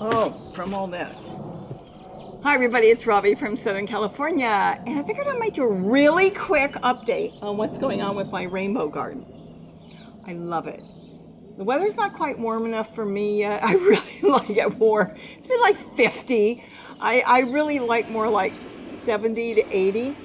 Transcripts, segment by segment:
Oh, from all this. Hi everybody, it's Robbie from Southern California, and I figured I might do a really quick update on what's going on with my rainbow garden. I love it. The weather's not quite warm enough for me yet. I really like it warm. It's been like 50. I really like more like 70 to 80,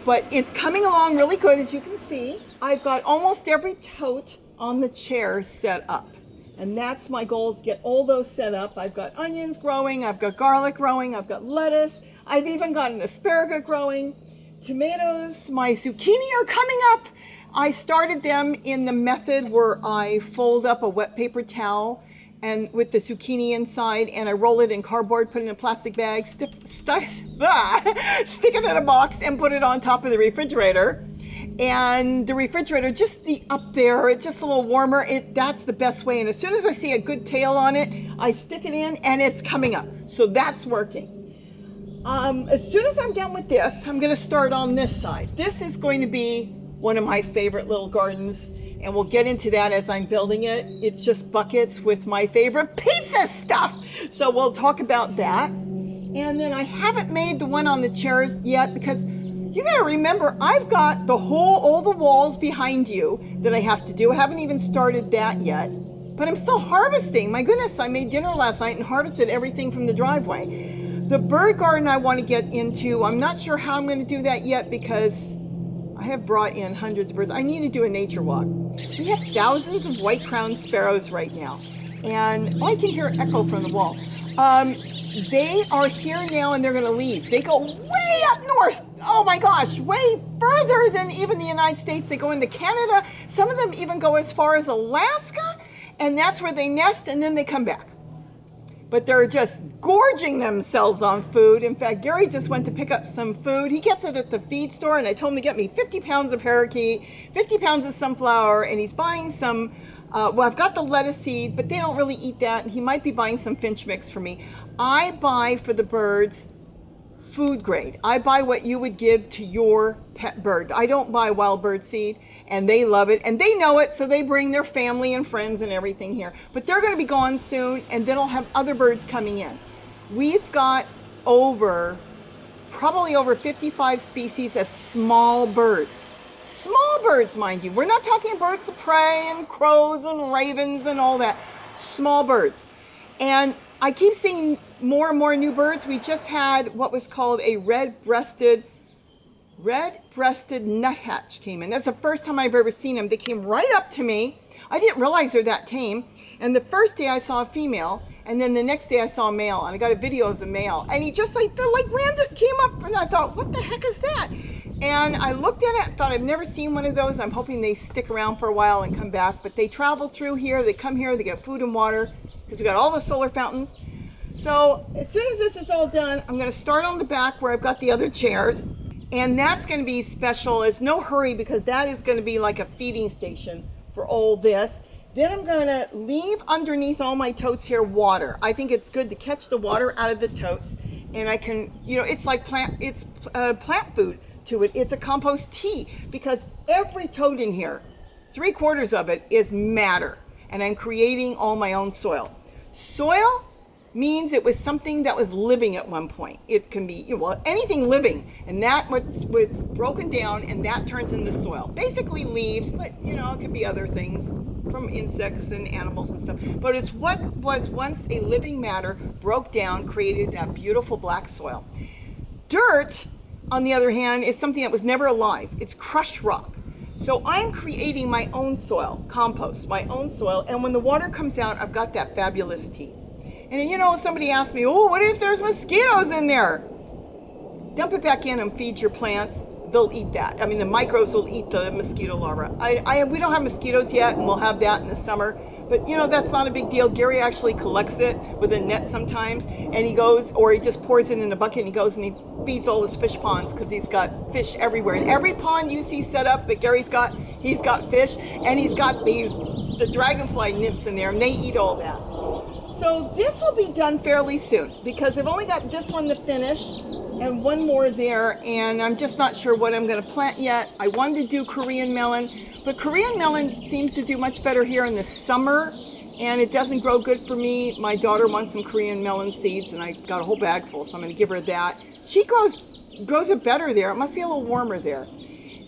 but it's coming along really good, as you can see. I've got almost every tote on the chair set up. And that's my goal, is get all those set up. I've got onions growing, I've got garlic growing, I've got lettuce, I've even got an asparagus growing, tomatoes, my zucchini are coming up. I started them in the method where I fold up a wet paper towel and with the zucchini inside, and I roll it in cardboard, put it in a plastic bag, stick it in a box and put it on top of the refrigerator. And the refrigerator, just up there, it's just a little warmer. That's the best way. And as soon as I see a good tail on it, I stick it in and it's coming up. So that's working. As soon as I'm done with this, I'm going to start on this side. This is going to be one of my favorite little gardens, and we'll get into that as I'm building it. It's just buckets with my favorite pizza stuff. So we'll talk about that. And then I haven't made the one on the chairs yet because you got to remember, I've got all the walls behind you that I have to do. I haven't even started that yet, but I'm still harvesting. My goodness, I made dinner last night and harvested everything from the driveway. The bird garden I want to get into, I'm not sure how I'm going to do that yet because I have brought in hundreds of birds. I need to do a nature walk. We have thousands of white-crowned sparrows right now, and I can hear echo from the wall. They are here now and they're going to leave. They go way up north. Oh my gosh, way further than even the United States. They go into Canada. Some of them even go as far as Alaska, and that's where they nest, and then they come back. But they're just gorging themselves on food. In fact, Gary just went to pick up some food. He gets it at the feed store, and I told him to get me 50 pounds of parakeet, 50 pounds of sunflower, and he's buying some I've got the lettuce seed, but they don't really eat that, and he might be buying some finch mix for me. I buy for the birds food grade. I buy what you would give to your pet bird. I don't buy wild bird seed, and they love it, and they know it, so they bring their family and friends and everything here. But they're going to be gone soon, and then I'll have other birds coming in. We've got probably over 55 species of small birds. Small birds, mind you. We're not talking birds of prey and crows and ravens and all that. Small birds. And I keep seeing more and more new birds. We just had what was called a red-breasted nuthatch came in. That's the first time I've ever seen them. They came right up to me. I didn't realize they're that tame. And the first day I saw a female, and then the next day I saw a male, and I got a video of the male. And he just came up, and I thought, what the heck is that? And I looked at it and thought, I've never seen one of those. I'm hoping they stick around for a while and come back. But they travel through here. They come here. They get food and water because we got all the solar fountains. So as soon as this is all done, I'm going to start on the back where I've got the other chairs. And that's going to be special. There's no hurry because that is going to be like a feeding station for all this. Then I'm going to leave underneath all my totes here water. I think it's good to catch the water out of the totes. And I can, it's like plant food to it. It's a compost tea because every tote in here, 3/4 of it is matter, and I'm creating all my own soil. Soil means it was something that was living at one point. It can be anything living, and that was broken down, and that turns into soil. Basically leaves, but it could be other things from insects and animals and stuff. But it's what was once a living matter, broke down, created that beautiful black soil. Dirt, on the other hand, is something that was never alive. It's crushed rock. So I'm creating my own soil, compost, my own soil. And when the water comes out, I've got that fabulous tea. And somebody asked me, what if there's mosquitoes in there? Dump it back in and feed your plants. They'll eat that. I mean, the microbes will eat the mosquito larvae. We don't have mosquitoes yet, and we'll have that in the summer. But that's not a big deal. Gary actually collects it with a net sometimes, and he goes, or he just pours it in a bucket, and he goes and he feeds all his fish ponds because he's got fish everywhere. And every pond you see set up that Gary's got, he's got fish, and he's got the dragonfly nymphs in there, and they eat all that. So this will be done fairly soon because I've only got this one to finish and one more there, and I'm just not sure what I'm going to plant yet. I wanted to do Korean melon, but Korean melon seems to do much better here in the summer and it doesn't grow good for me. My daughter wants some Korean melon seeds, and I got a whole bag full, so I'm going to give her that. She grows it better there. It must be a little warmer there.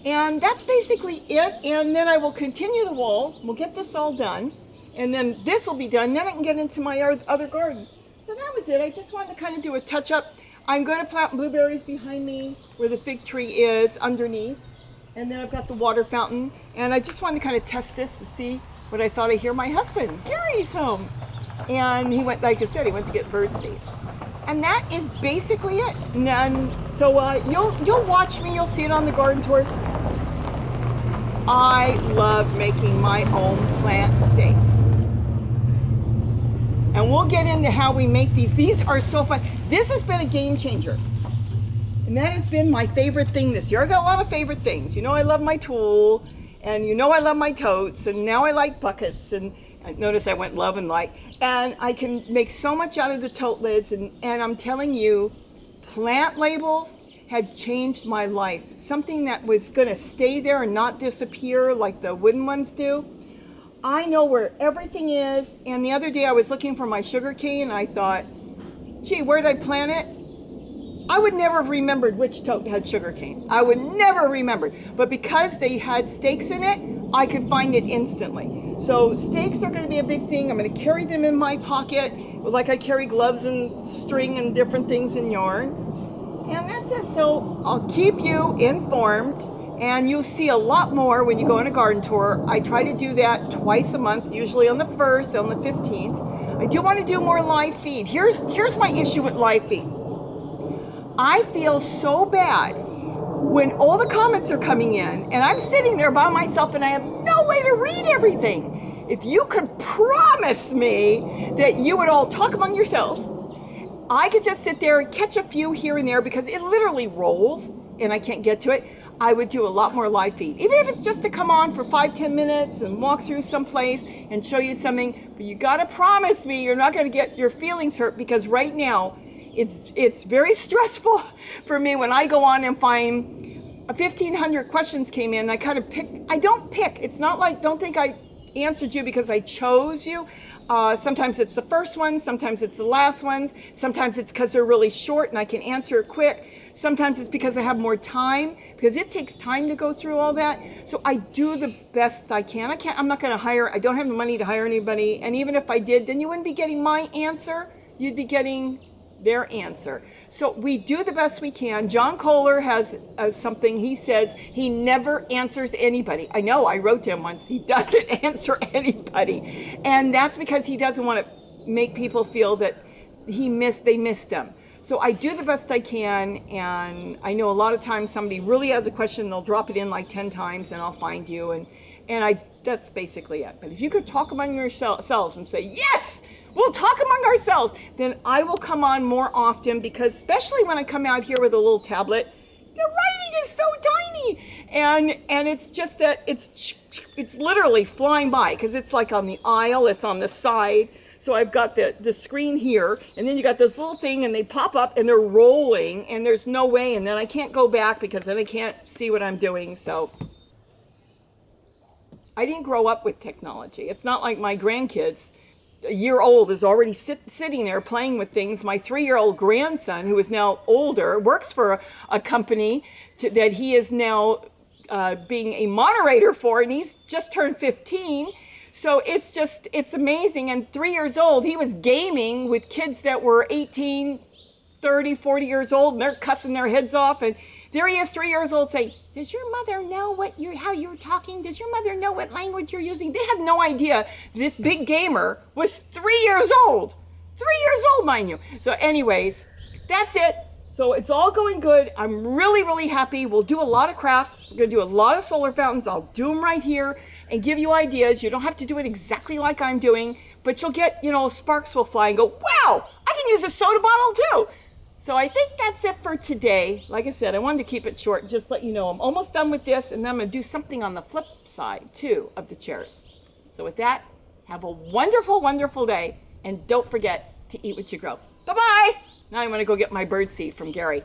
And that's basically it. And then I will continue the wall. We'll get this all done, and then this will be done. Then I can get into my other garden. So that was it. I just wanted to kind of do a touch-up. I'm going to plant blueberries behind me where the fig tree is underneath. And then I've got the water fountain. And I just wanted to kind of test this to see what I thought. I hear my husband, Gary's home. And he went, like I said, he went to get birdseed. And that is basically it. And then, so you'll watch me. You'll see it on the garden tour. I love making my own plant stakes. And we'll get into how we make these. These are so fun. This has been a game changer. And that has been my favorite thing this year. I got a lot of favorite things. You know I love my tool, and you know I love my totes, and now I like buckets, and notice I went love and light. And I can make so much out of the tote lids, and I'm telling you, plant labels had changed my life. Something that was gonna stay there and not disappear like the wooden ones do. I know where everything is, and the other day I was looking for my sugar cane, and I thought, gee, where did I plant it? I would never have remembered which tote had sugar cane. I would never have remembered. But because they had stakes in it, I could find it instantly. So stakes are gonna be a big thing. I'm gonna carry them in my pocket, like I carry gloves and string and different things in yarn. And that's it. So I'll keep you informed. And you'll see a lot more when you go on a garden tour. I try to do that twice a month, usually on the 1st, on the 15th. I do want to do more live feed. Here's my issue with live feed. I feel so bad when all the comments are coming in, and I'm sitting there by myself, and I have no way to read everything. If you could promise me that you would all talk among yourselves, I could just sit there and catch a few here and there because it literally rolls, and I can't get to it. I would do a lot more live feed, even if it's just to come on for 5-10 minutes and walk through someplace and show you something. But you got to promise me you're not going to get your feelings hurt, because right now it's very stressful for me when I go on and find 1,500 questions came in. I kind of pick. I don't pick. It's not like, don't think I answered you because I chose you. Sometimes it's the first one, sometimes it's the last ones, sometimes it's because they're really short and I can answer it quick. Sometimes it's because I have more time, because it takes time to go through all that. So I do the best I can. I'm not going to hire, I don't have the money to hire anybody. And even if I did, then you wouldn't be getting my answer. You'd be getting their answer. So we do the best we can. John Kohler has something, he says he never answers anybody. I know, I wrote to him once, he doesn't answer anybody. And that's because he doesn't want to make people feel that they missed him. So I do the best I can, and I know a lot of times somebody really has a question, they'll drop it in like 10 times and I'll find you, and that's basically it. But if you could talk among yourselves and say, yes, we'll talk among ourselves, then I will come on more often, because especially when I come out here with a little tablet, the writing is so tiny, and it's just that it's literally flying by, because it's like on the aisle, it's on the side. So I've got the screen here, and then you got this little thing, and they pop up, and they're rolling, and there's no way, and then I can't go back because then I can't see what I'm doing. So I didn't grow up with technology. It's not like my grandkids, a year old, is already sitting there playing with things. My 3-year-old grandson, who is now older, works for a company that he is now being a moderator for, and he's just turned 15. So it's amazing. And 3 years old, he was gaming with kids that were 18, 30, 40 years old, and they're cussing their heads off. And there he is, 3 years old, saying, does your mother know how you're talking? Does your mother know what language you're using? They have no idea this big gamer was 3 years old. 3 years old, mind you. So anyways, that's it. So it's all going good. I'm really, really happy. We'll do a lot of crafts. We're going to do a lot of solar fountains. I'll do them right here and give you ideas. You don't have to do it exactly like I'm doing, but you'll get, sparks will fly and go, wow, I can use a soda bottle too. So I think that's it for today. Like I said, I wanted to keep it short, just let you know I'm almost done with this, and then I'm going to do something on the flip side too of the chairs. So with that, have a wonderful, wonderful day, and don't forget to eat what you grow. Bye-bye. Now I'm going to go get my bird seed from Gary.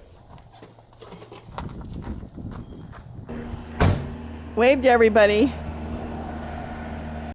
Wave to everybody.